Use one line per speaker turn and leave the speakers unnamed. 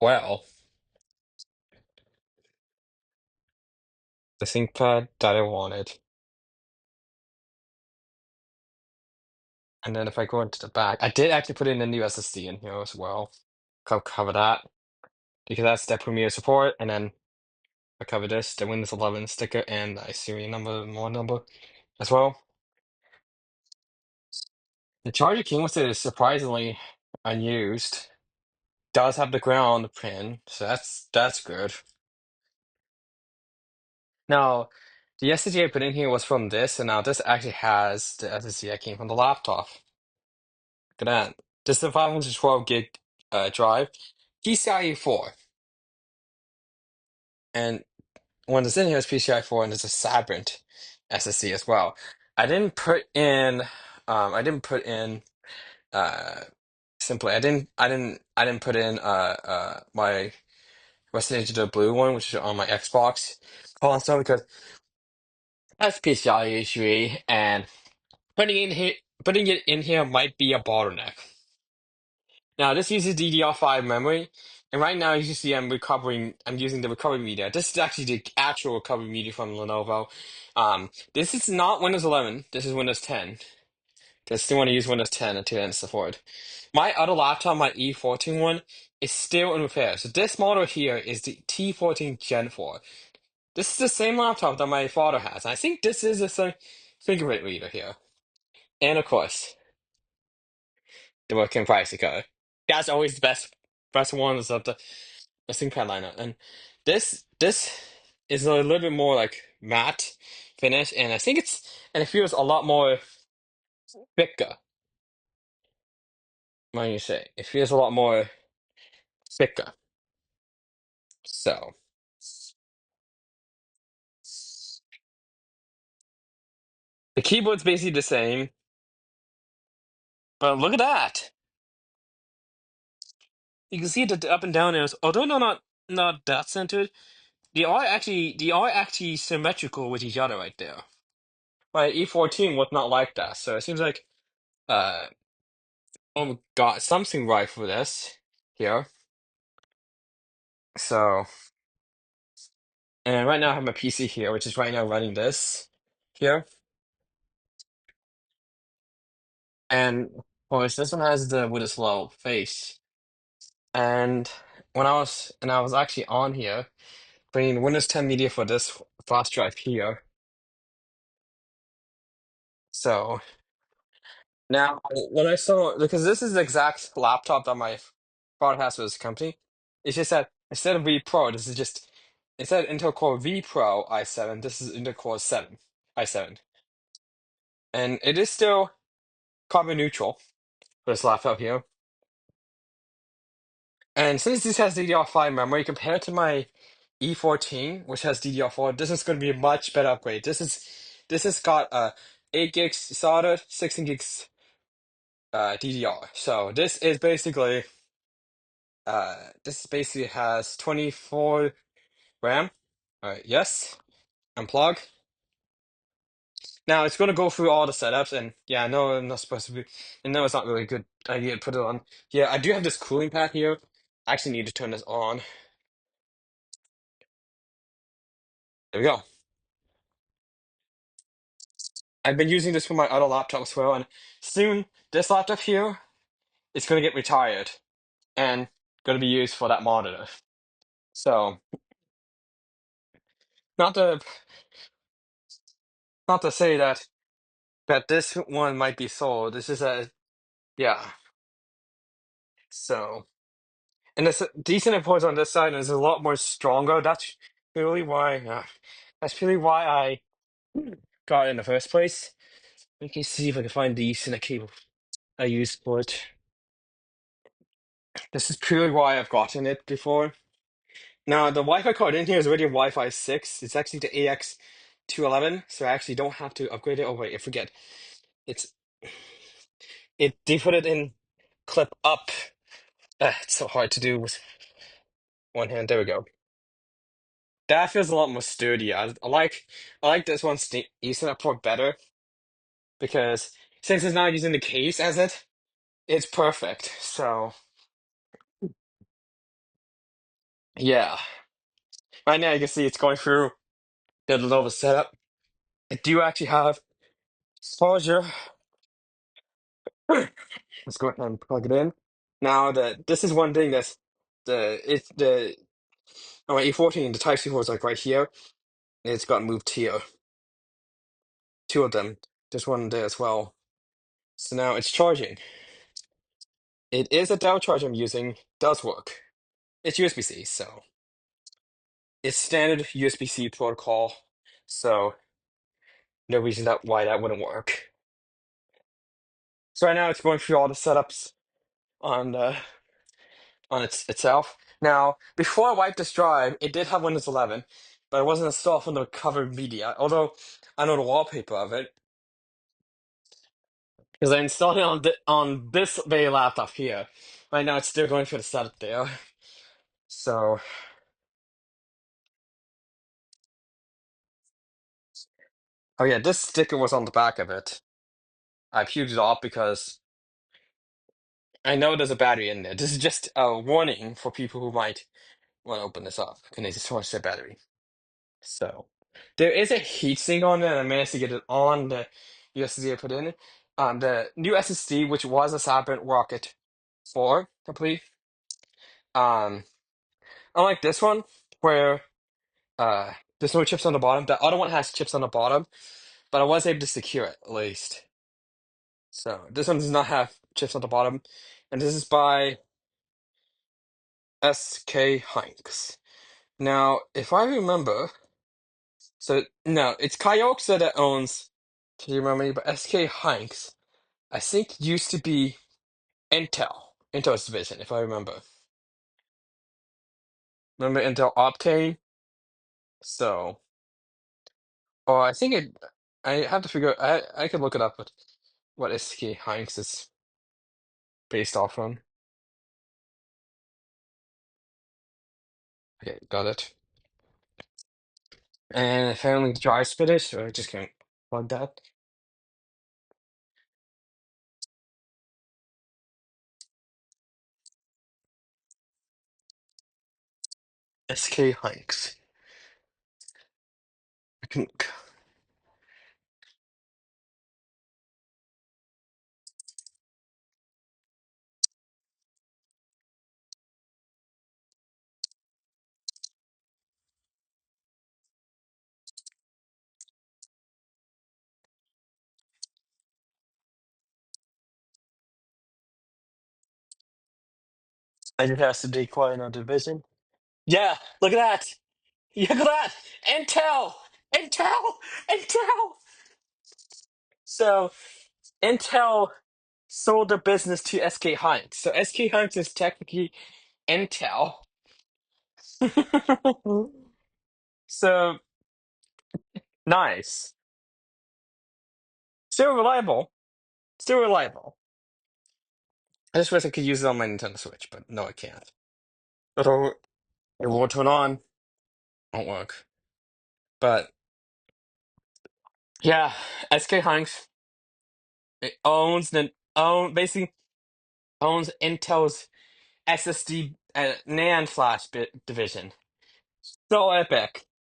Well, the ThinkPad that I wanted. And then if I go into the back, I did actually put in a new SSD in here as well. Cover that because that's the Premiere support. And then I cover this, the Windows 11 sticker and the serial number, more number as well. The charger came with it is surprisingly unused. Does have the ground pin, so that's good. Now, the SSD I put in here was from this, and now this actually has the SSD that came from the laptop. Look at that. This is a 512 gig drive, PCIe 4. And when it's in here, it's PCIe 4, and it's a Sabrent SSD as well. I didn't put in, I didn't put in, uh, simply, I didn't put in, my Resident Evil Blue one, which is on my Xbox console, because that's PCIe 3, and putting it in here might be a bottleneck. Now this uses DDR5 memory, and right now you can see I'm using the recovery media. This is actually the actual recovery media from Lenovo. This is not Windows 11. This is Windows 10. Because I still want to use Windows 10 until end support. My other laptop, my E14 one, is still in repair. So this model here is the T14 Gen 4. This is the same laptop that my father has. I think this is the same fingerprint reader here. And of course, the working privacy code. That's always the best ones of the ThinkPad lineup. And this is a little bit more like matte finish, and I think it feels a lot more thicker. What do you say? It feels a lot more thicker. So the keyboard's basically the same, but look at that. You can see that the up and down arrows, although not that centered, they are actually symmetrical with each other right there. My E14 was not like that, so it seems like uh got something right for this here. So and right now I have my PC here, which is right now running this here. And of course this one has the with a slow face. And I was actually on here bringing Windows 10 media for this flash drive here. So now when I saw because this is the exact laptop that my father has for his company, it's just that instead of V Pro, this is just instead of Intel Core V Pro i7, this is Intel Core 7 i7. And it is still carbon neutral for this laptop here. And since this has DDR5 memory compared to my E14, which has DDR4, this is going to be a much better upgrade. This has got 8 gigs soldered, 16 gigs DDR. So this basically has 24 RAM. All right, yes, unplug. Now it's going to go through all the setups, and yeah, I know I'm not supposed to be, I know it's not really a good idea to put it on. Yeah, I do have this cooling pad here. I actually need to turn this on. There we go. I've been using this for my other laptop as well, and soon this laptop here is going to get retired and going to be used for that monitor. So, not to not to say that this one might be sold. This is a yeah. So, and there's a decent importance on this side, and it's a lot more stronger. Really why. That's really why I got it in the first place. Let me see if I can find decent cable I used for it. This is purely why I've gotten it before. Now, the Wi-Fi card in here is already Wi-Fi 6. It's actually the AX211, so I actually don't have to upgrade it. Oh, wait, I forget. It's they put it in clip up. It's so hard to do with one hand. There we go. That feels a lot more sturdy. I like this one's Ethernet port better because since it's not using the case as it's perfect. So Yeah. Right now you can see it's going through the Lenovo setup. I do actually have exposure. Let's go ahead and plug it in. Now this is one thing that's it's the on my E14, the Type C port is like right here. It's got moved here. Two of them. There's one there as well. So now it's charging. It is a Dell charger I'm using. Does work. It's USB-C, so it's standard USB-C protocol. So no reason that why that wouldn't work. So right now it's going through all the setups on itself. Now, before I wiped this drive, it did have Windows 11, but it wasn't installed from the covered media. Although I know the wallpaper of it because I installed it on this very laptop here. Right now, it's still going through the setup there. So, oh yeah, this sticker was on the back of it. I peeled it off because I know there's a battery in there. This is just a warning for people who might want to open this up and they just want to say battery. So there is a heatsink on it, and I managed to get it on the USSD I put in. The new SSD, which was a Sabrent Rocket 4, complete. Um, unlike this one, where there's no chips on the bottom. The other one has chips on the bottom, but I was able to secure it at least. So this one does not have chips on the bottom, and this is by SK Hynix. Now, if I remember, so no, it's Kioxia that owns. Can you remember me? But SK Hynix, I think used to be Intel's division, if I remember. Remember Intel Optane? So, or I think it. I have to figure. I could look it up, but what SK Hynix is based off from. Okay, got it. And apparently the drive's finished, so I just can't plug that. SK Hynix. I can. I just has to decline our division. Yeah, look at that. Yeah, look at that. Intel, Intel, Intel. So Intel sold their business to SK Hynix. So SK Hynix is technically Intel. So nice. Still reliable. Still reliable. I just wish I could use it on my Nintendo Switch, but no, I can't. It'll, it won't turn on. Won't work. But yeah, SK Hynix it owns basically owns Intel's SSD NAND flash bit division. So epic.